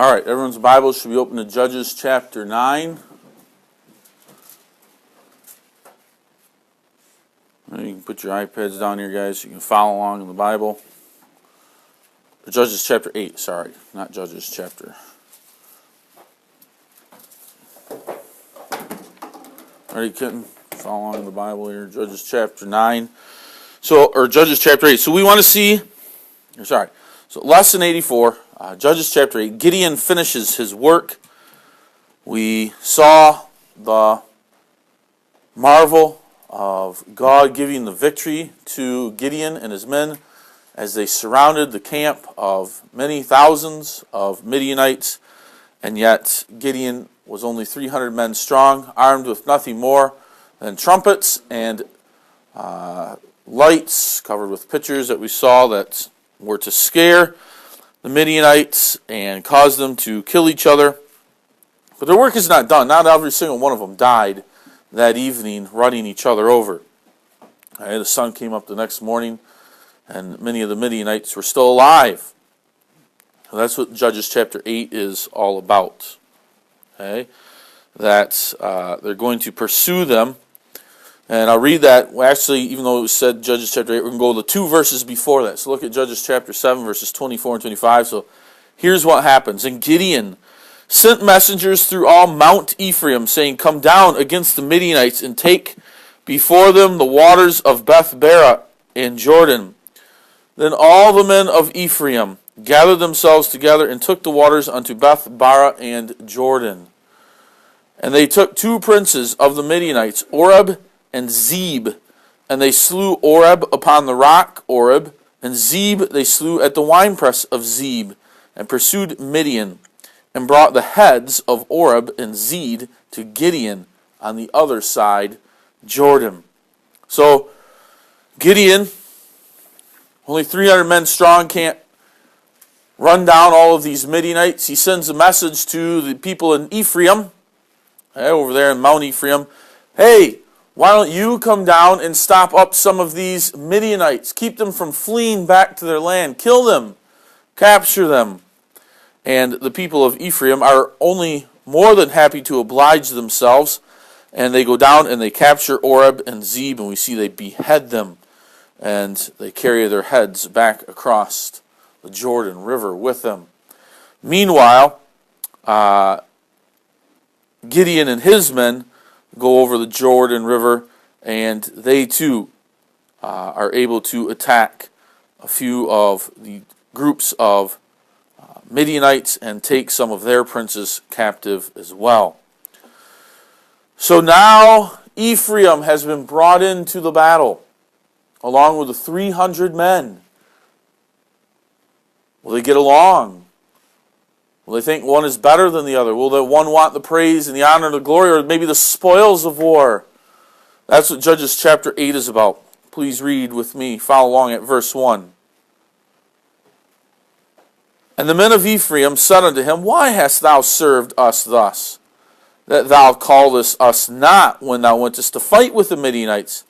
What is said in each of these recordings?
All right, everyone's Bible should be open to Judges chapter 9. You can put your iPads down here, guys, so you can follow along in the Bible. Judges chapter 8, sorry, not Judges chapter. Ready, kitten? Follow along in the Bible here. Judges chapter 9. Or Judges chapter 8. So we want to see, so lesson 84. Judges chapter 8, Gideon finishes his work. We saw the marvel of God giving the victory to Gideon and his men as they surrounded the camp of many thousands of Midianites, and yet Gideon was only 300 men strong, armed with nothing more than trumpets and lights covered with pitchers that we saw that were to scare the Midianites and cause them to kill each other. But their work is not done. Not every single one of them died that evening running each other over. The sun came up the next morning and many of the Midianites were still alive. So that's what Judges chapter 8 is all about. That they're going to pursue them. And I'll read that. Well, actually, even though it said Judges chapter 8, we're going to go to the two verses before that. So look at Judges chapter 7, verses 24 and 25. So here's what happens. And Gideon sent messengers through all Mount Ephraim, saying, "Come down against the Midianites and take before them the waters of Beth-barah and Jordan." Then all the men of Ephraim gathered themselves together and took the waters unto Beth-barah and Jordan. And they took two princes of the Midianites, Oreb and Zeb, and they slew Oreb upon the rock Oreb, and Zeb they slew at the winepress of Zeb, and pursued Midian, and brought the heads of Oreb and Zeb to Gideon on the other side Jordan. So Gideon, only 300 men strong, can't run down all of these Midianites. He sends a message to the people in Ephraim, over there in Mount Ephraim. Hey, why don't you come down and stop up some of these Midianites? Keep them from fleeing back to their land. Kill them. Capture them. And the people of Ephraim are only more than happy to oblige themselves. And they go down and they capture Oreb and Zeb. And we see they behead them. And they carry their heads back across the Jordan River with them. Meanwhile, Gideon and his men go over the Jordan River, and they too are able to attack a few of the groups of Midianites and take some of their princes captive as well. So now Ephraim has been brought into the battle, along with the 300 men. Will they get along? Will they think one is better than the other? Will the one want the praise and the honor and the glory, or maybe the spoils of war? That's what Judges chapter 8 is about. Please read with me. Follow along at verse 1. And the men of Ephraim said unto him, Why hast thou served us thus, that thou callest us not when thou wentest to fight with the Midianites?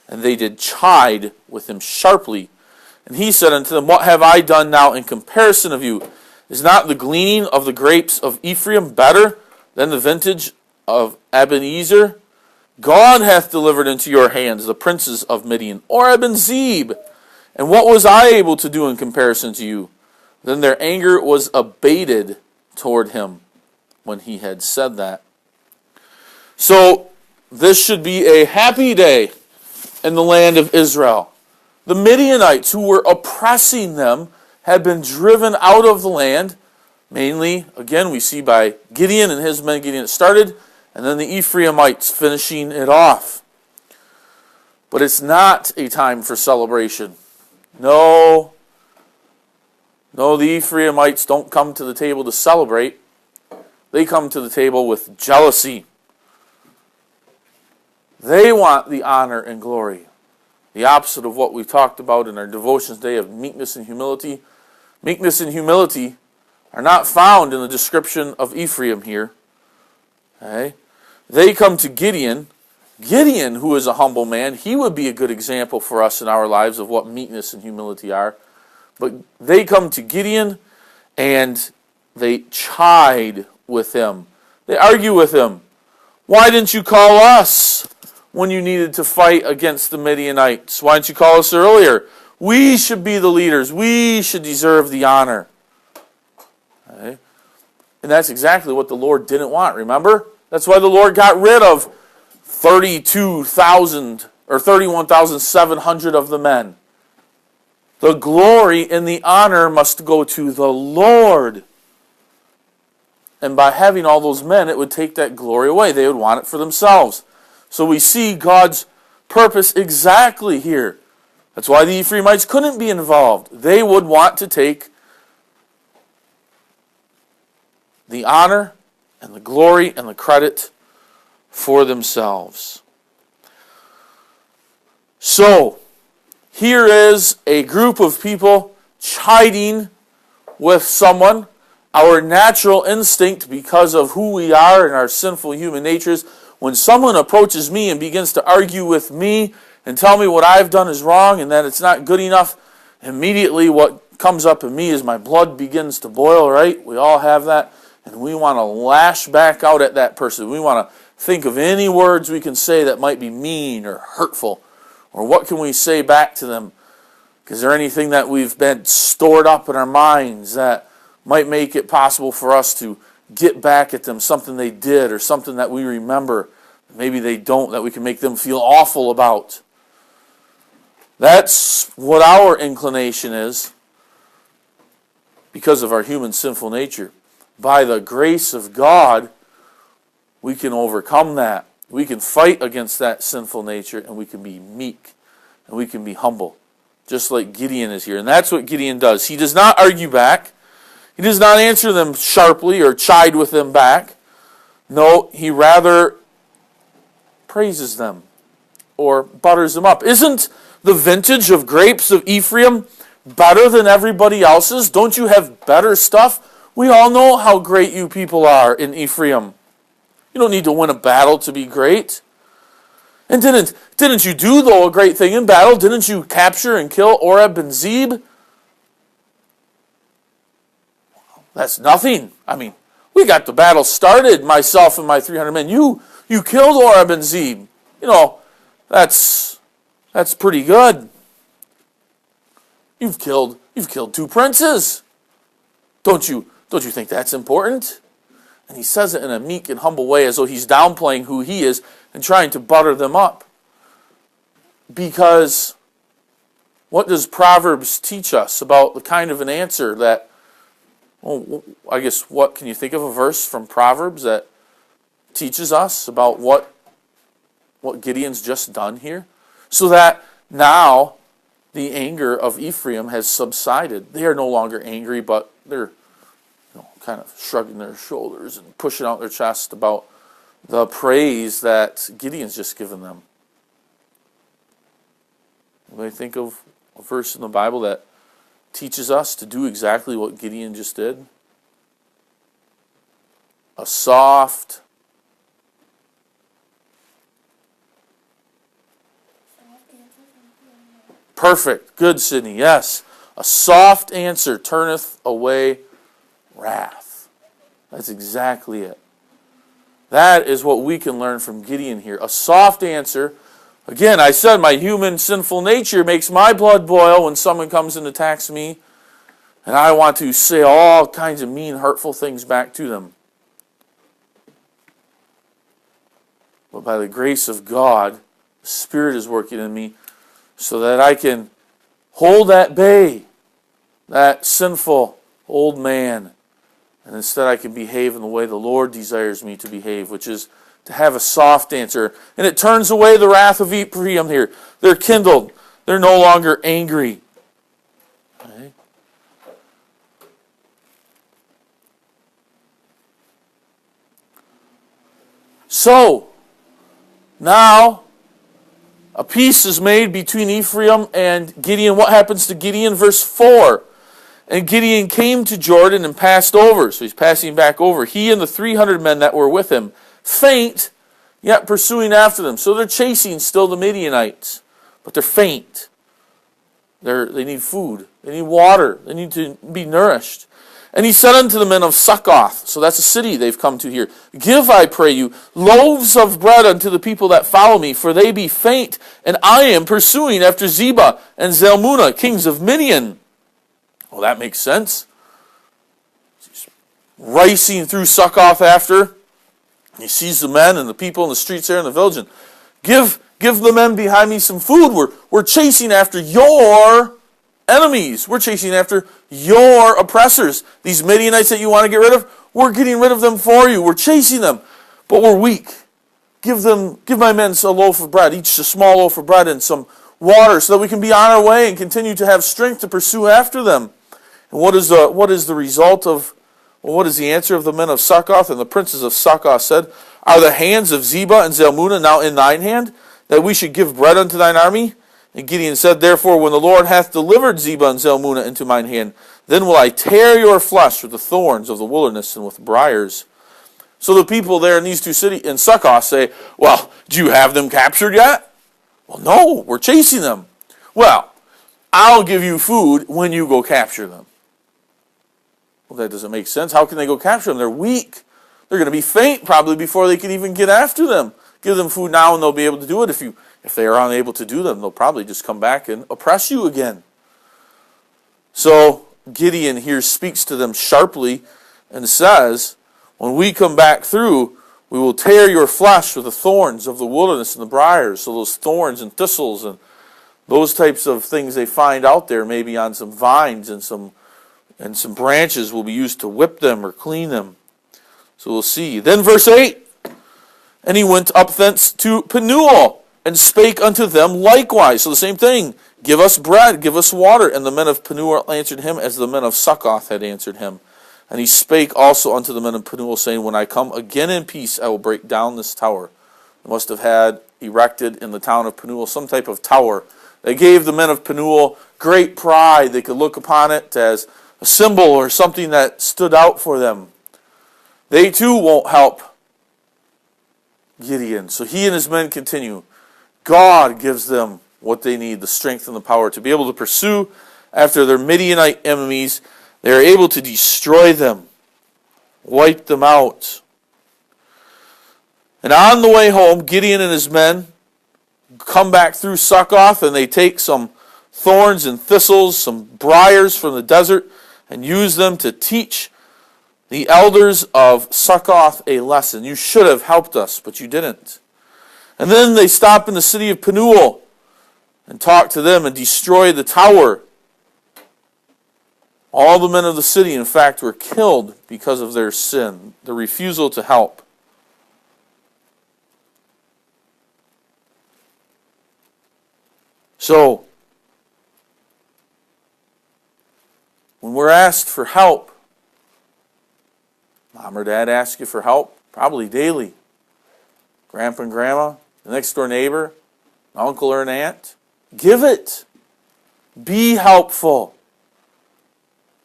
And they did chide with him sharply. And he said unto them, What have I done now in comparison of you? Is not the gleaning of the grapes of Ephraim better than the vintage of Ebenezer? God hath delivered into your hands the princes of Midian, Oreb and Zeb. And what was I able to do in comparison to you? Then their anger was abated toward him when he had said that. So this should be a happy day in the land of Israel. The Midianites who were oppressing them had been driven out of the land, mainly, again, we see by Gideon and his men getting it started, and then the Ephraimites finishing it off. But it's not a time for celebration. No, the Ephraimites don't come to the table to celebrate. They come to the table with jealousy. They want the honor and glory. The opposite of what we talked about in our devotions day of meekness and humility. Meekness and humility are not found in the description of Ephraim here. They come to Gideon. Gideon, who is a humble man, he would be a good example for us in our lives of what meekness and humility are. But they come to Gideon, and they chide with him. They argue with him. Why didn't you call us when you needed to fight against the Midianites? Why didn't you call us earlier? We should be the leaders. We should deserve the honor. Okay? And that's exactly what the Lord didn't want, remember? That's why the Lord got rid of 32,000 or 31,700 of the men. The glory and the honor must go to the Lord. And by having all those men, it would take that glory away. They would want it for themselves. So we see God's purpose exactly here. That's why the Ephraimites couldn't be involved. They would want to take the honor and the glory and the credit for themselves. So, here is a group of people chiding with someone. Our natural instinct, because of who we are and our sinful human natures, when someone approaches me and begins to argue with me and tell me what I've done is wrong and that it's not good enough, immediately what comes up in me is my blood begins to boil, right? We all have that. And we want to lash back out at that person. We want to think of any words we can say that might be mean or hurtful. Or what can we say back to them? Is there anything that we've been stored up in our minds that might make it possible for us to get back at them, something they did or something that we remember, maybe they don't, that we can make them feel awful about? That's what our inclination is because of our human sinful nature. By the grace of God, we can overcome that. We can fight against that sinful nature, and we can be meek, and we can be humble, just like Gideon is here. And that's what Gideon does. He does not argue back. He does not answer them sharply or chide with them back. No, he rather praises them or butters them up. Isn't the vintage of grapes of Ephraim better than everybody else's? Don't you have better stuff? We all know how great you people are in Ephraim. You don't need to win a battle to be great. And didn't you do, though, a great thing in battle? Didn't you capture and kill Oreb and Zeb? That's nothing. I mean, we got the battle started, myself and my 300 men. You killed Oreb and Zeb. You know, that's pretty good. You've killed 2 princes. Don't you think that's important? And he says it in a meek and humble way as though he's downplaying who he is and trying to butter them up. Because what does Proverbs teach us about the kind of an answer that, well, I guess, what can you think of a verse from Proverbs that teaches us about what Gideon's just done here? So that now the anger of Ephraim has subsided. They are no longer angry, but they're kind of shrugging their shoulders and pushing out their chest about the praise that Gideon's just given them. Anybody think of a verse in the Bible that teaches us to do exactly what Gideon just did? A soft, perfect, good, Sydney, yes. A soft answer turneth away wrath. That's exactly it. That is what we can learn from Gideon here. A soft answer. Again, I said my human sinful nature makes my blood boil when someone comes and attacks me, and I want to say all kinds of mean, hurtful things back to them. But by the grace of God, the Spirit is working in me so that I can hold at bay that sinful old man. And instead I can behave in the way the Lord desires me to behave, which is to have a soft answer. And it turns away the wrath of Ephraim here. They're kindled. They're no longer angry. Okay. So, now a peace is made between Ephraim and Gideon. What happens to Gideon? Verse 4. And Gideon came to Jordan and passed over. So he's passing back over. He and the 300 men that were with him, faint, yet pursuing after them. So they're chasing still the Midianites, but they're faint. They need food. They need water. They need to be nourished. And he said unto the men of Succoth, so that's a city they've come to here, give, I pray you, loaves of bread unto the people that follow me, for they be faint, and I am pursuing after Zebah and Zalmunna, kings of Midian. Well, that makes sense. He's racing through Succoth after. He sees the men and the people in the streets there in the village, and give the men behind me some food. We're chasing after your enemies. We're chasing after your oppressors. These Midianites that you want to get rid of, we're getting rid of them for you. We're chasing them, but we're weak. Give my men a loaf of bread, each a small loaf of bread and some water, so that we can be on our way and continue to have strength to pursue after them. And what is the result of? Well, what is the answer of the men of Succoth? And the princes of Succoth said, are the hands of Zebah and Zalmunna now in thine hand, that we should give bread unto thine army? And Gideon said, therefore, when the Lord hath delivered Zebah and Zalmunna into mine hand, then will I tear your flesh with the thorns of the wilderness and with briars. So the people there in these two cities, in Succoth, say, well, do you have them captured yet? Well, no, we're chasing them. Well, I'll give you food when you go capture them. Well, that doesn't make sense. How can they go capture them? They're weak. They're going to be faint probably before they can even get after them. Give them food now and they'll be able to do it. If they are unable to do them, they'll probably just come back and oppress you again. So Gideon here speaks to them sharply and says, when we come back through, we will tear your flesh with the thorns of the wilderness and the briars. So those thorns and thistles and those types of things they find out there, maybe on some vines and some branches, will be used to whip them or clean them. So we'll see. Then verse 8, and he went up thence to Penuel, and spake unto them likewise. So the same thing. Give us bread, give us water. And the men of Penuel answered him as the men of Succoth had answered him. And he spake also unto the men of Penuel, saying, when I come again in peace, I will break down this tower. They must have had erected in the town of Penuel some type of tower. They gave the men of Penuel great pride. They could look upon it as a symbol or something that stood out for them. They too won't help Gideon. So he and his men continue. God gives them what they need, the strength and the power to be able to pursue after their Midianite enemies. They are able to destroy them, wipe them out. And on the way home, Gideon and his men come back through Succoth, and they take some thorns and thistles, some briars from the desert, and use them to teach the elders of Succoth a lesson. You should have helped us, but you didn't. And then they stop in the city of Penuel and talk to them and destroy the tower. All the men of the city, in fact, were killed because of their sin, the refusal to help. So, when we're asked for help, mom or dad asks you for help, probably daily. Grandpa and grandma, the next door neighbor, an uncle or an aunt, give it. Be helpful.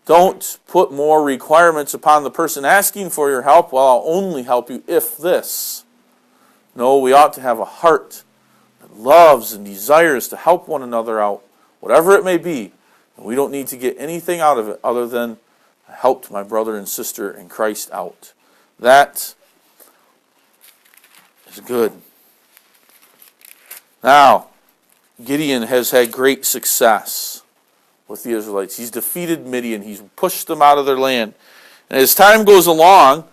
Don't put more requirements upon the person asking for your help. Well, I'll only help you if this. No, we ought to have a heart that loves and desires to help one another out, whatever it may be. And we don't need to get anything out of it other than I helped my brother and sister in Christ out. That is good. Now, Gideon has had great success with the Israelites. He's defeated Midian. He's pushed them out of their land. And as time goes along,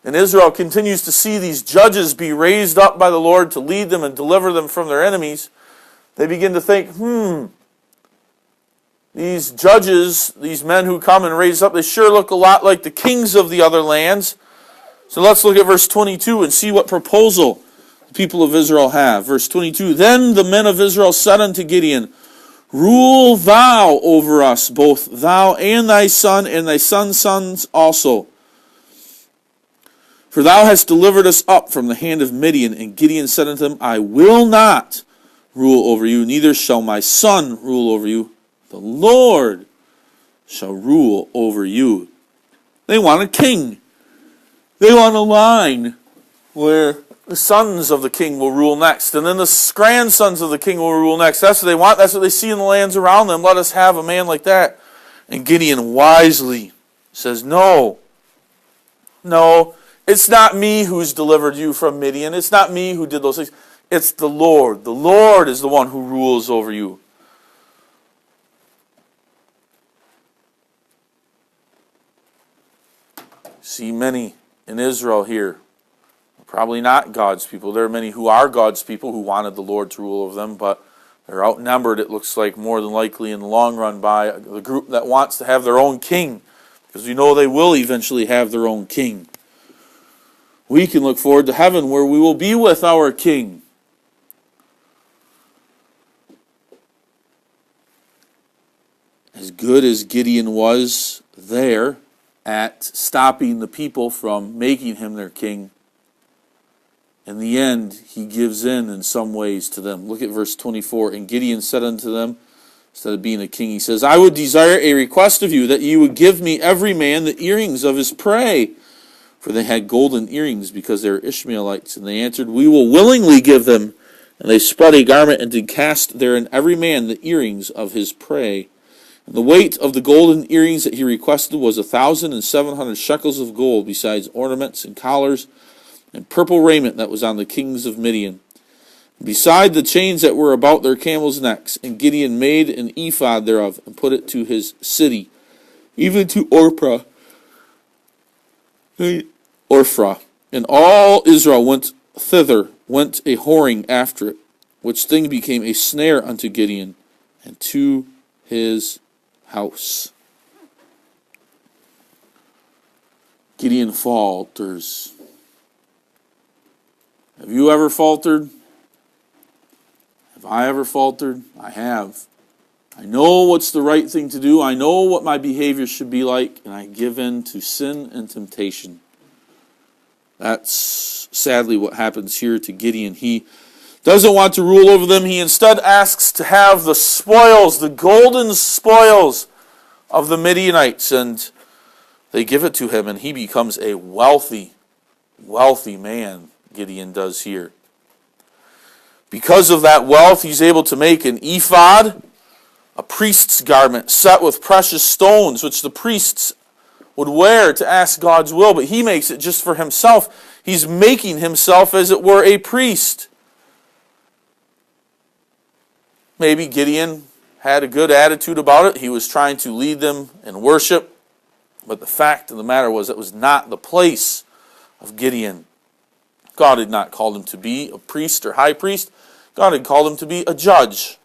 and Israel continues to see these judges be raised up by the Lord to lead them and deliver them from their enemies, they begin to think, these judges, these men who come and raise up, they sure look a lot like the kings of the other lands. So let's look at verse 22 and see what proposal the people of Israel have. Verse 22, then the men of Israel said unto Gideon, rule thou over us, both thou and thy son's sons also. For thou hast delivered us up from the hand of Midian. And Gideon said unto them, I will not rule over you, neither shall my son rule over you. The Lord shall rule over you. They want a king. They want a line where the sons of the king will rule next, and then the grandsons of the king will rule next. That's what they want. That's what they see in the lands around them. Let us have a man like that. And Gideon wisely says, no, it's not me who's delivered you from Midian. It's not me who did those things. It's the Lord. The Lord is the one who rules over you. See many in Israel here. Probably not God's people. There are many who are God's people who wanted the Lord to rule over them, but they're outnumbered, it looks like, more than likely in the long run by the group that wants to have their own king. Because we know they will eventually have their own king. We can look forward to heaven where we will be with our king. As good as Gideon was there at stopping the people from making him their king, in the end, he gives in some ways to them. Look at verse 24. And Gideon said unto them, instead of being a king, he says, I would desire a request of you, that you would give me every man the earrings of his prey. For they had golden earrings, because they were Ishmaelites. And they answered, we will willingly give them. And they spread a garment, and did cast therein every man the earrings of his prey. And the weight of the golden earrings that he requested was 1,700 shekels of gold, besides ornaments and collars, and purple raiment that was on the kings of Midian, beside the chains that were about their camels' necks. And Gideon made an ephod thereof, and put it to his city, even to Orphra. And all Israel went thither, went a whoring after it, which thing became a snare unto Gideon, and to his house. Gideon falters. Have you ever faltered? Have I ever faltered? I have. I know what's the right thing to do. I know what my behavior should be like, and I give in to sin and temptation. That's sadly what happens here to Gideon. He doesn't want to rule over them. He instead asks to have the spoils, the golden spoils of the Midianites, and they give it to him, and he becomes a wealthy man. Gideon does here. Because of that wealth, he's able to make an ephod, a priest's garment set with precious stones, which the priests would wear to ask God's will, but he makes it just for himself. He's making himself, as it were, a priest. Maybe Gideon had a good attitude about it. He was trying to lead them in worship, but the fact of the matter was it was not the place of Gideon. God had not called him to be a priest or high priest. God had called him to be a judge.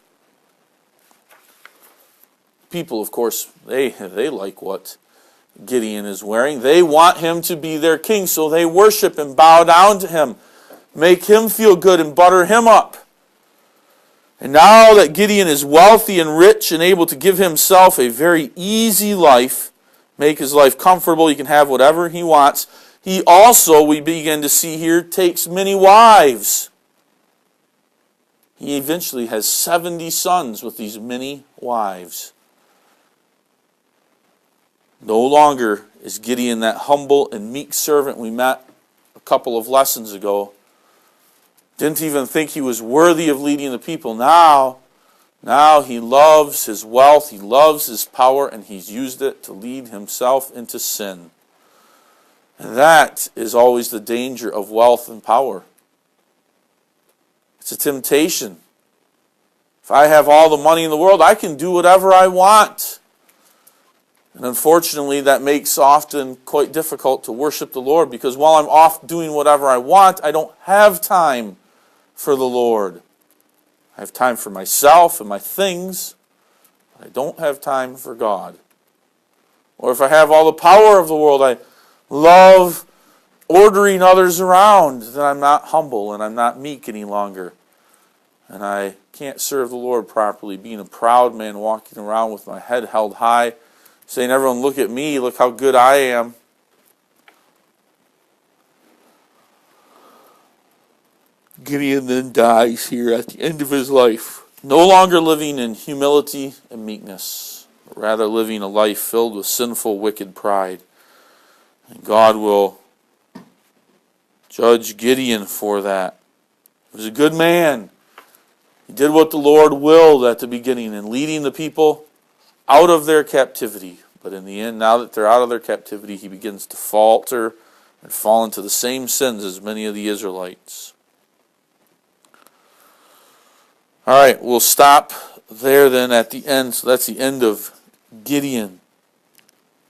People, of course, they like what Gideon is wearing. They want him to be their king, so they worship and bow down to him, make him feel good and butter him up. And now that Gideon is wealthy and rich and able to give himself a very easy life, make his life comfortable, he can have whatever he wants, he also, we begin to see here, takes many wives. He eventually has 70 sons with these many wives. No longer is Gideon that humble and meek servant we met a couple of lessons ago. Didn't even think he was worthy of leading the people. Now he loves his wealth, he loves his power, and he's used it to lead himself into sin. And that is always the danger of wealth and power. It's a temptation. If I have all the money in the world, I can do whatever I want. And unfortunately, that makes often quite difficult to worship the Lord, because while I'm off doing whatever I want, I don't have time for the Lord. I have time for myself and my things, but I don't have time for God. Or if I have all the power of the world, I love ordering others around, then I'm not humble and I'm not meek any longer. And I can't serve the Lord properly, being a proud man walking around with my head held high, saying, everyone look at me, look how good I am. Gideon then dies here at the end of his life, no longer living in humility and meekness, but rather living a life filled with sinful, wicked pride. And God will judge Gideon for that. He was a good man. He did what the Lord willed at the beginning in leading the people out of their captivity. But in the end, now that they're out of their captivity, he begins to falter and fall into the same sins as many of the Israelites. All right, we'll stop there then at the end. So that's the end of Gideon.